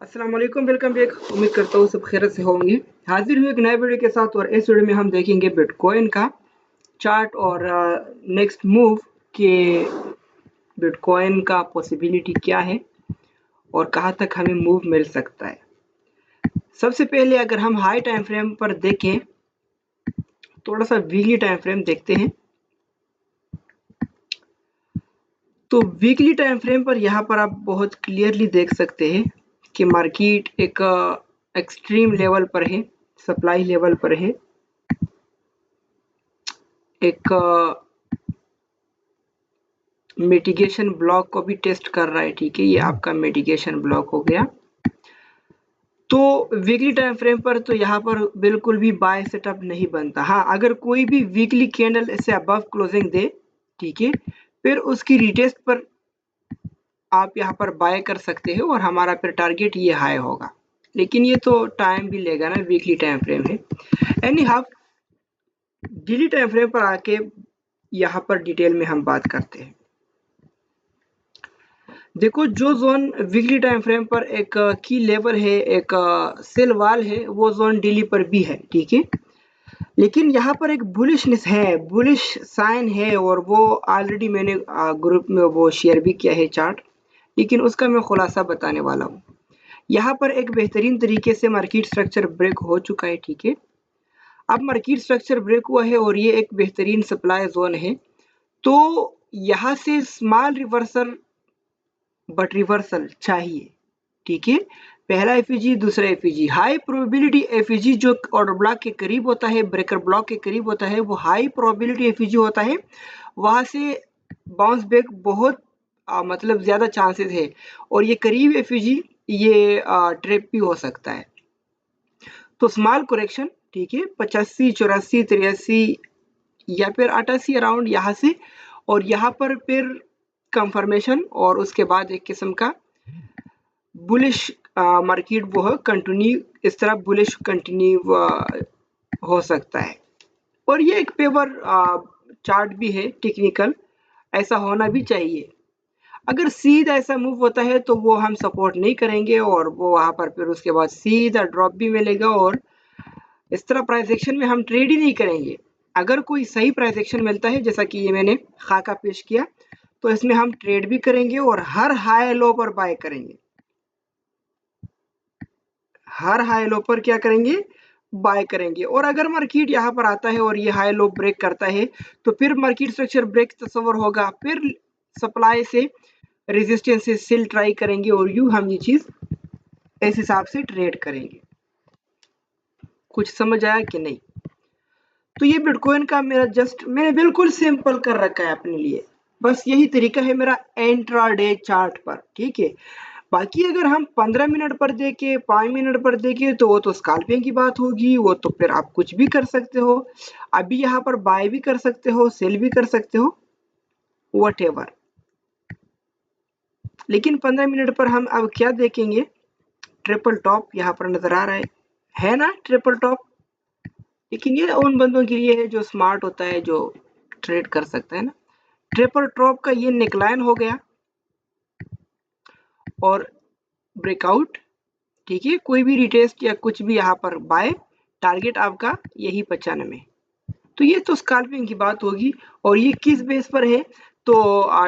अस्सलाम वालेकुम, welcome back. उम्मीद करता हूँ सब खैरियत से होंगे। हाजिर हूँ एक नए वीडियो के साथ और इस वीडियो में हम देखेंगे बिटकॉइन का चार्ट और नेक्स्ट मूव के बिटकॉइन का पॉसिबिलिटी क्या है और कहाँ तक हमें मूव मिल सकता है। सबसे पहले अगर हम हाई टाइम फ्रेम पर देखें, थोड़ा सा वीकली टाइम फ्रेम देखते हैं। तो वीकली टाइम फ्रेम पर यहाँ पर आप बहुत क्लियरली देख सकते हैं कि मार्केट एक एक्सट्रीम लेवल पर है, सप्लाई लेवल पर है, एक मिटिगेशन ब्लॉक को भी टेस्ट कर रहा है। ठीक है, ये आपका मिटिगेशन ब्लॉक हो गया। तो वीकली टाइम फ्रेम पर तो यहाँ पर बिल्कुल भी बाय सेटअप नहीं बनता। हाँ, अगर कोई भी वीकली कैंडल इससे अबव क्लोजिंग दे, ठीक है, फिर उसकी रिटेस्ट पर आप यहाँ पर बाय कर सकते हो और हमारा फिर टारगेट ये हाई होगा, लेकिन ये तो टाइम भी लेगा ना, वीकली टाइम फ्रेम है। Any how, daily time frame पर आके यहाँ पर डिटेल में हम बात करते हैं। देखो, जो जोन वीकली टाइम फ्रेम पर एक की लेवल है, एक सेल वाल है, वो जोन डेली पर भी है। ठीक है, लेकिन यहाँ पर एक बुलिशनेस है, बुलिश साइन है, और वो ऑलरेडी मैंने ग्रुप में वो शेयर भी किया है चार्ट, लेकिन उसका मैं खुलासा बताने वाला हूँ। यहाँ पर एक बेहतरीन तरीके से मार्केट स्ट्रक्चर ब्रेक हो चुका है। ठीक है, अब मार्केट स्ट्रक्चर ब्रेक हुआ है और ये एक बेहतरीन सप्लाई जोन है। तो यहाँ से स्मॉल रिवर्सल बट रिवर्सल चाहिए। ठीक है, पहला एफईजी, दूसरा एफईजी, हाई प्रोबेबिलिटी एफईजी जो ऑर्डर ब्लॉक के करीब होता है, ब्रेकर ब्लॉक के करीब होता है, वो हाई प्रोबेबिलिटी एफईजी होता है। वहां से बाउंस बैक बहुत मतलब ज्यादा चांसेस है, और ये करीब एफईजी ये ट्रैप भी हो सकता है। तो स्मॉल करेक्शन, ठीक है, 85, 84, 83 या फिर 88 अराउंड यहाँ से, और यहाँ पर फिर कंफर्मेशन, और उसके बाद एक किस्म का बुलिश मार्केट वो है कंटिन्यू, इस तरह बुलिश कंटिन्यू हो सकता है। और ये एक पेपर चार्ट भी है टेक्निकल, ऐसा होना भी चाहिए। अगर सीधा ऐसा मूव होता है तो वो हम सपोर्ट नहीं करेंगे, और वो वहां पर फिर उसके बाद सीधा ड्रॉप भी मिलेगा, और इस तरह प्राइस एक्शन में हम ट्रेड ही नहीं करेंगे। अगर कोई सही प्राइस एक्शन मिलता है, जैसा कि ये मैंने खाका पेश किया, तो इसमें हम ट्रेड भी करेंगे और हर हाई लो पर बाय करेंगे। हर हाई लो पर क्या करेंगे? बाय करेंगे। और अगर मार्केट यहाँ पर आता है और ये हाई लो ब्रेक करता है, तो फिर मार्केट स्ट्रक्चर ब्रेक तस्वर होगा, फिर सप्लाई से रेजिस्टेंस से सेल ट्राई करेंगे, और यूं हम ये चीज इस हिसाब से ट्रेड करेंगे। कुछ समझ आया कि नहीं? तो ये बिटकॉइन का मेरा मैंने बिल्कुल सिंपल कर रखा है अपने लिए। बस यही तरीका है मेरा इंट्राडे चार्ट पर। ठीक है, बाकी अगर हम 15 मिनट पर देखें, 5 मिनट पर देखें, तो वो तो स्कैल्पिंग की बात होगी, वो तो फिर आप कुछ भी कर सकते हो। अभी यहाँ पर बाय भी कर सकते हो, सेल भी कर सकते हो, व्हाटएवर। लेकिन 15 मिनट पर हम अब क्या देखेंगे? ट्रिपल टॉप यहाँ पर नजर आ रहा है ना, ट्रिपल टॉप। लेकिन ये उन बंदों के लिए है जो स्मार्ट होता है, जो ट्रेड कर सकता है ना। ट्रिपल टॉप का ये नेकलाइन हो गया और ब्रेकआउट। ठीक है, कोई भी रिटेस्ट या कुछ भी यहाँ पर बाय, टारगेट आपका यही 95। तो ये तो स्कैल्पिंग की बात होगी, और ये किस बेस पर है? तो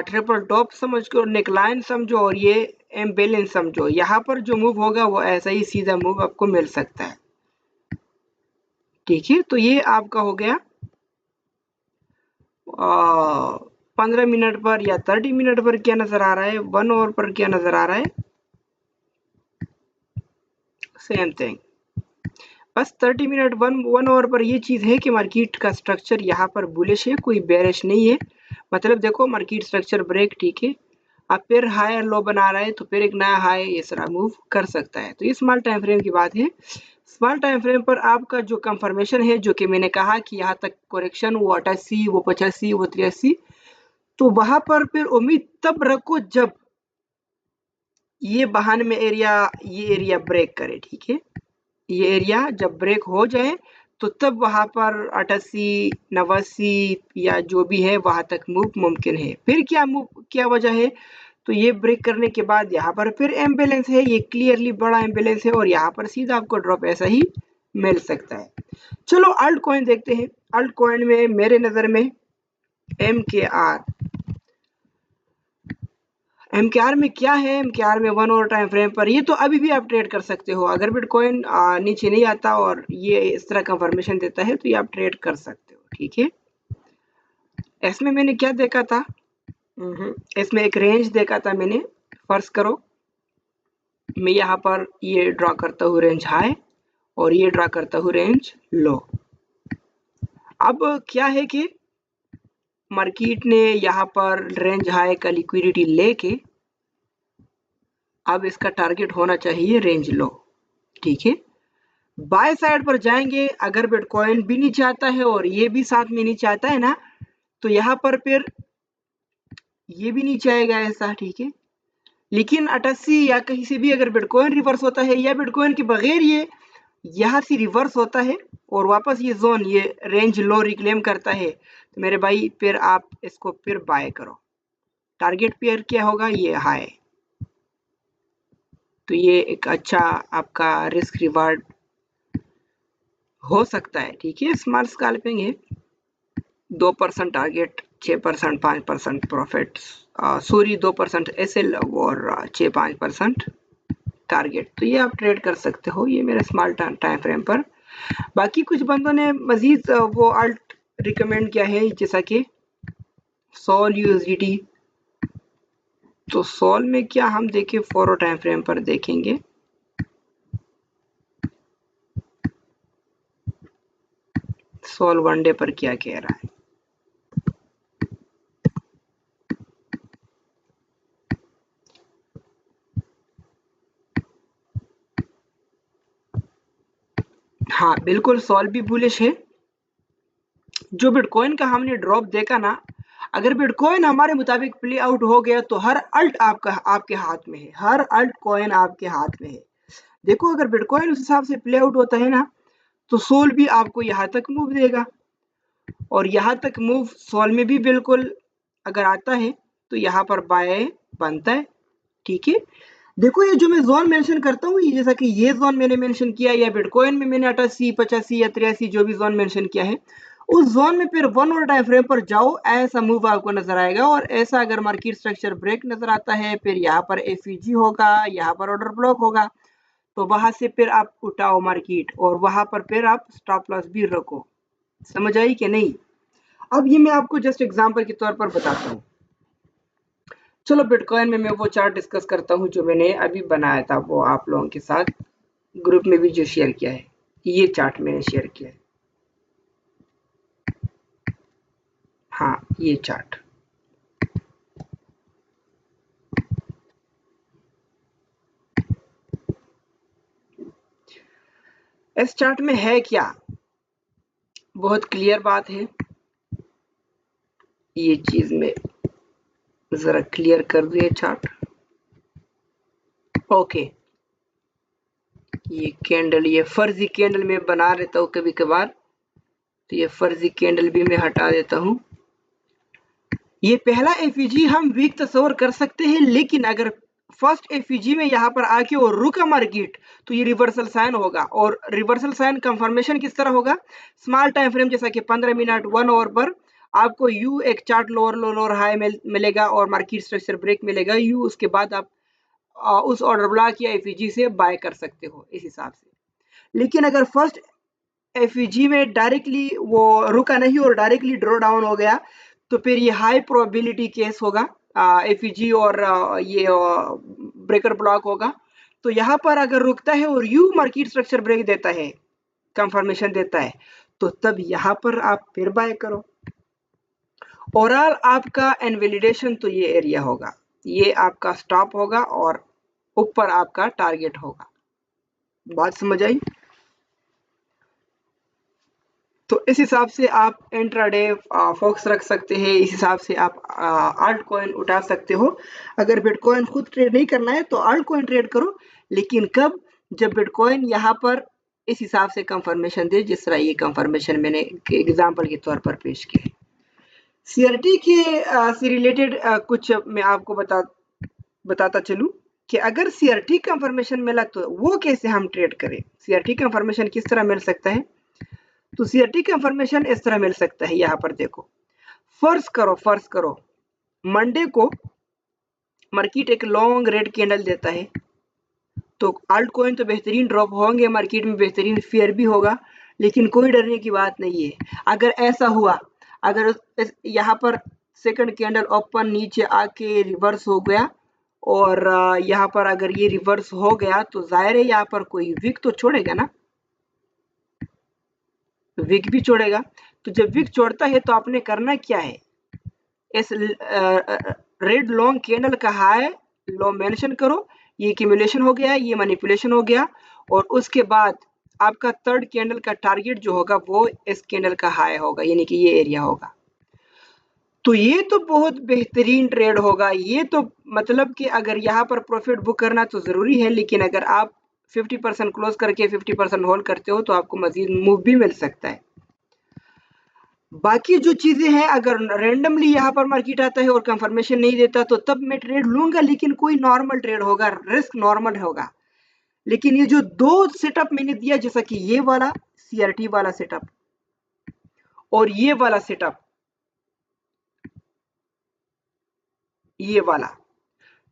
ट्रिपल टॉप समझ कर नेकलाइन समझो, और ये एम्बेलेंस समझो। यहाँ पर जो मूव होगा वो ऐसा ही सीधा मूव आपको मिल सकता है। ठीक है, तो ये आपका हो गया 15 मिनट पर या 30 मिनट पर क्या नजर आ रहा है, 1 आवर पर क्या नजर आ रहा है, सेम थिंग। बस 30 मिनट 1 आवर पर ये चीज है कि मार्केट का स्ट्रक्चर यहाँ पर बुलिश है, कोई बेरिश नहीं है। मतलब देखो, मार्केट स्ट्रक्चर ब्रेक, ठीक है, अब फिर हाई लो बना रहा है, तो फिर एक नया हाई इस तरह मूव कर सकता है। तो ये स्मॉल टाइम फ्रेम की बात है। स्मॉल टाइम फ्रेम पर आपका जो कंफर्मेशन है, जो कि मैंने कहा कि यहाँ तक करेक्शन, वो 88, वो 85, वो 83, तो वहां पर फिर उम्मीद तब रखो जब ये बहाने में ये एरिया ब्रेक करे। ठीक है, ये एरिया जब ब्रेक हो जाए, तो तब वहां पर 88, 89 या जो भी है वहां तक मूव मुमकिन है। फिर क्या मूव, क्या वजह है? तो ये ब्रेक करने के बाद यहाँ पर फिर इम्बैलेंस है, ये क्लियरली बड़ा इम्बैलेंस है और यहाँ पर सीधा आपको ड्रॉप ऐसा ही मिल सकता है। चलो अल्ट कॉइन देखते हैं। अल्ट कॉइन में मेरे नज़र में MKR में क्या है, MKR में 1 आवर टाइम फ्रेम पर ये तो अभी भी आप ट्रेड कर सकते हो। अगर बिटकॉइन नीचे नहीं आता और ये इस तरह कंफर्मेशन देता है तो ये आप ट्रेड कर सकते हो, ठीक है। इसमें मैंने क्या देखा था, इसमें एक रेंज देखा था मैंने। फर्ज करो मैं यहाँ पर ये ड्रॉ करता हूँ रेंज हाई और ये ड्रॉ करता हूँ रेंज लो। अब क्या है कि मार्केट ने यहाँ पर रेंज हाई का लिक्विडिटी लेके अब इसका टारगेट होना चाहिए रेंज लो, ठीक है। बाय साइड पर जाएंगे, अगर बिटकॉइन भी नीचे आता है और ये भी साथ में नीचे आता है ना, तो यहाँ पर फिर ये भी नीचे आएगा ऐसा, ठीक है। लेकिन 88 या कहीं से भी अगर बिटकॉइन रिवर्स होता है या बिटकॉइन के बगैर ये यहाँ से रिवर्स होता है और वापस ये जोन ये रेंज लो रिक्लेम करता है, तो मेरे भाई फिर आप इसको फिर बाय करो। टारगेट पेयर क्या होगा, ये हाई। तो ये एक अच्छा आपका रिस्क रिवार्ड हो सकता है, ठीक है। स्मॉल स्कैल्पिंग है, 2% टारगेट, 6%, 5% प्रॉफिट, सॉरी 2% एसएल और 6-5% टारगेट। तो ये आप ट्रेड कर सकते हो, ये मेरे स्मॉल टाइम फ्रेम पर। बाकी कुछ बंदों ने मजीद वो अल्ट रिकमेंड किया है, जैसा कि सोल यूएसडीटी। तो सोल में क्या हम देखें, 4 टाइम फ्रेम पर देखेंगे। सोल 1 डे पर क्या कह रहा है। हाँ बिल्कुल, सोल भी बुलिश है। जो बिटकॉइन का हमने ड्रॉप देखा ना, अगर बिटकॉइन हमारे मुताबिक प्ले आउट हो गया तो हर अल्ट आपके हाथ में है, हर अल्ट कॉइन आपके हाथ में है। देखो अगर बिटकॉइन उस हिसाब से प्ले आउट होता है ना, तो सोल भी आपको यहाँ तक मूव देगा और यहाँ तक मूव सोल में भी बिल्कुल अगर आता है तो यहाँ पर बाय बनता है, ठीक है। देखो ये जो मैं जोन मेंशन करता हूँ, जैसा कि ये जोन मैंने मेंशन किया या बिटकॉइन में मैंने 88, 85 या 83 जो भी जोन मेंशन किया है, उस जोन में फिर 1 और टाइम फ्रेम पर जाओ, ऐसा मूव आपको नजर आएगा। और ऐसा अगर मार्केट स्ट्रक्चर ब्रेक नजर आता है, फिर यहाँ पर एफईजी होगा, यहाँ पर ऑर्डर ब्लॉक होगा, तो वहां से फिर आप उठाओ मार्केट और वहां पर फिर आप स्टॉप लॉस भी रखो। समझ आई कि नहीं। अब ये मैं आपको जस्ट एग्जांपल के तौर पर बताता हूँ। चलो बिटकॉइन में मैं वो चार्ट डिस्कस करता हूँ जो मैंने अभी बनाया था, वो आप लोगों के साथ ग्रुप में भी जो शेयर किया है। ये चार्ट मैंने शेयर किया है, हाँ ये चार्ट। इस चार्ट में है क्या, बहुत क्लियर बात है। ये चीज में जरा क्लियर कर दूं, ये चार्ट। ओके, ये कैंडल, ये फर्जी कैंडल में बना लेता हूँ कभी कभार, तो ये फर्जी कैंडल भी मैं हटा देता हूँ। ये पहला एफईजी हम वीक तस्वर कर सकते हैं, लेकिन अगर फर्स्ट एफईजी में यहाँ पर आके और रुका मार्केट, तो ये रिवर्सल साइन होगा। और रिवर्सल साइन कंफर्मेशन किस तरह होगा, स्मॉल टाइम फ्रेम जैसा कि 15 मिनट 1 आवर पर आपको यू एक चार्ट लोअर लो लोअर हाई मिलेगा और मार्केट स्ट्रक्चर ब्रेक मिलेगा यू, उसके बाद आप उस ऑर्डर ब्लॉक या एफईजी से बाय कर सकते हो इस हिसाब से। लेकिन अगर फर्स्ट एफईजी में डायरेक्टली वो रुका नहीं और डायरेक्टली ड्रॉ डाउन हो गया, तो फिर ये हाई प्रोबेबिलिटी केस होगा एफईजी और ये ब्रेकर ब्लॉक होगा। तो यहाँ पर अगर रुकता है और यू मार्केट स्ट्रक्चर ब्रेक देता है, कंफर्मेशन देता है, तो तब यहाँ पर आप फिर बाय करो। ओवरऑल आपका इनवैलिडेशन तो ये एरिया होगा, ये आपका स्टॉप होगा और ऊपर आपका टारगेट होगा। बात समझ आई। तो इस हिसाब से आप इंट्राडे फोकस रख सकते हैं, इस हिसाब से आप आल्ट कॉइन उठा सकते हो। अगर बिटकॉइन खुद ट्रेड नहीं करना है तो आल्ट कॉइन ट्रेड करो, लेकिन कब, जब बिटकॉइन यहाँ पर इस हिसाब से कंफर्मेशन दे, जिस तरह ये कंफर्मेशन मैंने एग्जांपल के तौर पर पेश किया है। सीआरटी के से रिलेटेड कुछ मैं आपको बताता चलूं कि अगर सीआरटी कंफर्मेशन मिला तो वो कैसे हम ट्रेड करें। सीआरटी कंफर्मेशन किस तरह मिल सकता है, तो सीआरटी कंफर्मेशन इस तरह मिल सकता है। यहाँ पर देखो, फर्ज करो मंडे को मार्केट एक लॉन्ग रेड कैंडल देता है, तो आल्ट कॉइन तो बेहतरीन ड्रॉप होंगे, मार्केट में बेहतरीन फेयर भी होगा, लेकिन कोई डरने की बात नहीं है। अगर ऐसा हुआ, अगर यहाँ पर सेकंड कैंडल ओपन नीचे आके रिवर्स हो गया और यहाँ पर अगर ये रिवर्स हो गया तो जाहिर है यहाँ पर कोई विक तो छोड़ेगा ना, विक भी छोड़ेगा। तो जब विक छोड़ता है तो आपने करना क्या है, इस रेड लॉन्ग कैंडल का हाई लो मेंशन करो, ये एक्यूमुलेशन हो गया, ये मैनिपुलेशन हो गया, और उसके बाद आपका थर्ड कैंडल का टारगेट जो होगा वो इस कैंडल का हाई होगा, यानी कि ये एरिया होगा। तो ये तो बहुत बेहतरीन ट्रेड होगा। ये तो मतलब कि अगर यहाँ पर प्रॉफिट बुक करना तो जरूरी है, लेकिन अगर आप 50% क्लोज करके 50% होल्ड करते हो तो आपको मजीद मूव भी मिल सकता है। बाकी जो चीजें हैं, अगर रैंडमली यहाँ पर मार्केट आता है और कंफर्मेशन नहीं देता तो तब मैं ट्रेड लूंगा, लेकिन कोई नॉर्मल ट्रेड होगा, रिस्क नॉर्मल होगा। लेकिन ये जो दो सेटअप मैंने दिया, जैसा कि ये वाला सीआरटी वाला सेटअप और ये वाला सेटअप, ये वाला,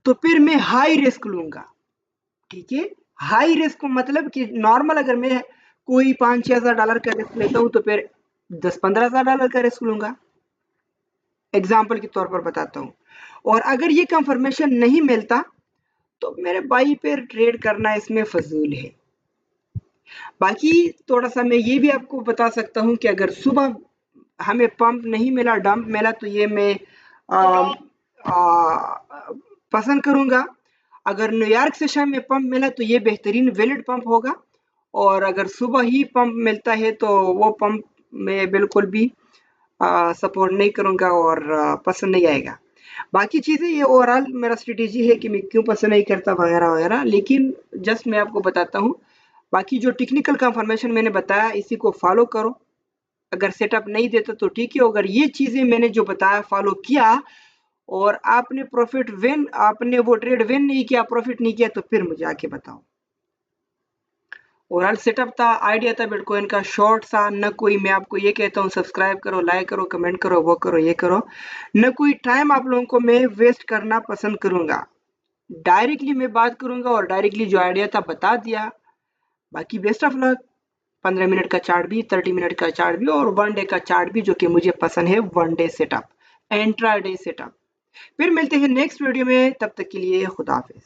तो फिर मैं हाई रिस्क लूंगा। ठीक है, हाई रिस्क मतलब कि नॉर्मल अगर मैं कोई 5-6 हजार डॉलर का रिस्क लेता हूं तो फिर 10-15 हजार डॉलर का रिस्क लूंगा, एग्जाम्पल के तौर पर बताता हूं। और अगर ये कंफर्मेशन नहीं मिलता तो मेरे भाई पे ट्रेड करना इसमें फजूल है। बाकी थोड़ा सा मैं ये भी आपको बता सकता हूं कि अगर सुबह हमें पंप नहीं मिला, डंप मिला, तो ये मैं आ, आ, पसंद करूंगा। अगर न्यूयॉर्क सेशन में पंप मिला तो ये बेहतरीन वैलिड पंप होगा, और अगर सुबह ही पंप मिलता है तो वो पंप मैं बिल्कुल भी सपोर्ट नहीं करूंगा और पसंद नहीं आएगा। बाकी चीज़ें ये ओवरऑल मेरा स्ट्रेटेजी है कि मैं क्यों पसंद नहीं करता वगैरह वगैरह, लेकिन जस्ट मैं आपको बताता हूँ। बाकी जो टेक्निकल कंफर्मेशन मैंने बताया इसी को फॉलो करो। अगर सेटअप नहीं देता तो ठीक है, अगर ये चीज़ें मैंने जो बताया फॉलो किया और आपने प्रॉफिट विन, आपने वो ट्रेड विन नहीं किया, प्रॉफिट नहीं किया, तो फिर मुझे आके बताओ। ओवरऑल सेटअप था, आइडिया था बिटकॉइन का, शॉर्ट सा, न कोई मैं आपको ये कहता हूँ सब्सक्राइब करो, लाइक करो, कमेंट करो, वो करो, ये करो, न कोई टाइम आप लोगों को मैं वेस्ट करना पसंद करूंगा। डायरेक्टली मैं बात करूंगा और डायरेक्टली जो आइडिया था बता दिया। बाकी बेस्ट ऑफ लक। 15 मिनट का चार्ट भी, 30 मिनट का चार्ट भी, और 1 डे का चार्ट भी, जो कि मुझे पसंद है, 1 day setup, intra day setup. फिर मिलते हैं नेक्स्ट वीडियो में, तब तक के लिए खुदा हाफिज।